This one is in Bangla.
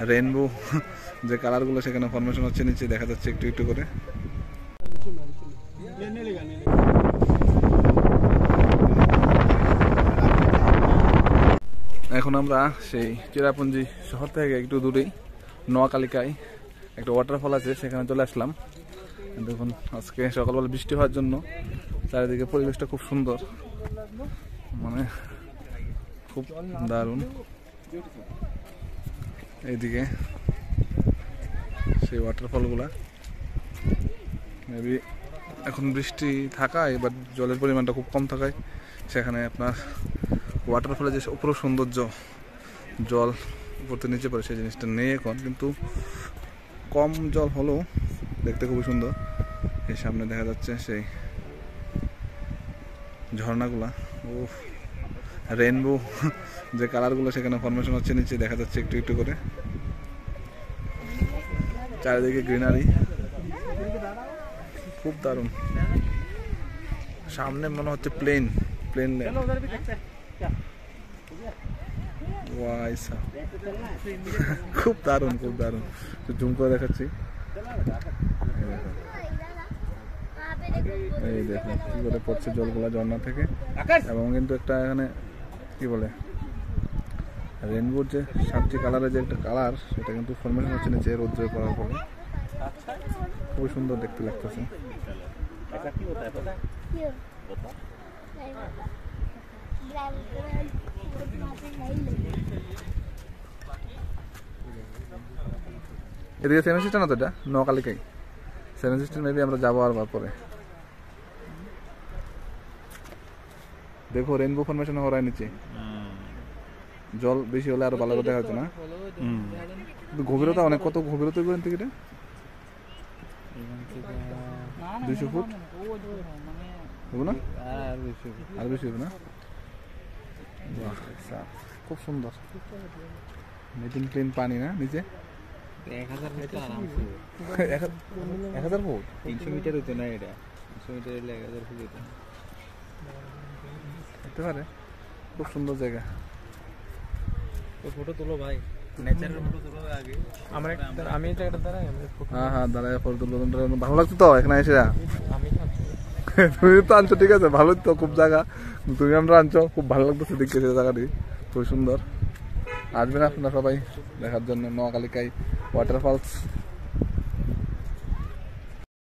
রেইনবো যে কালারগুলো সেখানে ফরমেশন হচ্ছে, নিচে দেখা যাচ্ছে একটু একটু করে। এখন আমরা সেই চিরাপুঞ্জি শহর থেকে একটু দূরেই নোয়াখালীকায় একটা ওয়াটারফল আছে, সেখানে চলে আসলাম। দেখুন আজকে সকালবেলা বৃষ্টি হওয়ার জন্য চারিদিকে পরিবেশটা খুব সুন্দর, মানে খুব দারুণ। এইদিকে সেই ওয়াটারফলগুলা মেবি এখন বৃষ্টি থাকায় বা জলের পরিমাণটা খুব কম থাকায় সেখানে আপনার ওয়াটারফলে যে উপর সৌন্দর্য, জল উপর থেকে নিচে পড়ে, সেই জিনিসটা নেই এখন, কিন্তু কম জল হলেও দেখতে খুবই সুন্দর। এই সামনে দেখা যাচ্ছে সেই ঝর্ণাগুলা, ও রেইনবো যে কালারগুলো সেখানে ফরমেশন হচ্ছে, নিচে দেখা যাচ্ছে একটু একটু করে। চারিদিকে গ্রিনারি, খুব দারুণ। সামনে মনে হচ্ছে প্লেন খুব দারুণ, খুব দারুণ। জুম করে দেখাচ্ছি, এই দেখুন কি করে পড়ছে জলগুলা ঝর্ণা থেকে। এবং কিন্তু একটা এখানে কি বলে রেইনবোর যে 7টি কালারের যে একটা কালার, সেটা কিন্তু ফরমেশন হচ্ছে নিচে রোদ্রে পড়ার ফলে, খুবই সুন্দর দেখতে লাগতেছে। এদিকে সেভেন সিস্টার না তো, এটা নোয়াখালীকাই সেভেন সিস্টার, মেবি আমরা যাবো আর পরে। দেখো রেইনবো ফরমেশন হওয়ার নিচে জল বেশি হলে আরো ভালো করে দেখা যাচ্ছে না? গভীরতা অনেক, কত গভীরতা করেন থেকে এটা? 200 ফুট হবে না? আর বেশি হবে না? খুব সুন্দর, নিট এন্ড ক্লিন পানি না নিচে। 1000 মিটার আরামসে, 1000 ফুট, 300 মিটার হইতো না এটা, 300 মিটার হলে 1000 ফুট হইতো হতে পারে। খুব সুন্দর জায়গা। তো ফটো তোলো ভাই, নেচারের ফটো তোলো আগে। আমি এই জায়গাটা দাঁড়াই, হ্যাঁ হ্যাঁ দাঁড়ায় ফটো তুলবো। ভালো লাগতো তো এখানে এসে? তুমি তো আনছো, ঠিক আছে, ভালোই তো খুব জায়গা, তুমি আমরা আনছো, খুব ভালো লাগতেছে দেখতে জায়গাটি, খুব সুন্দর। আসবেন আপনারা সবাই দেখার জন্য নোয়াখালীকাই ওয়াটারফলস।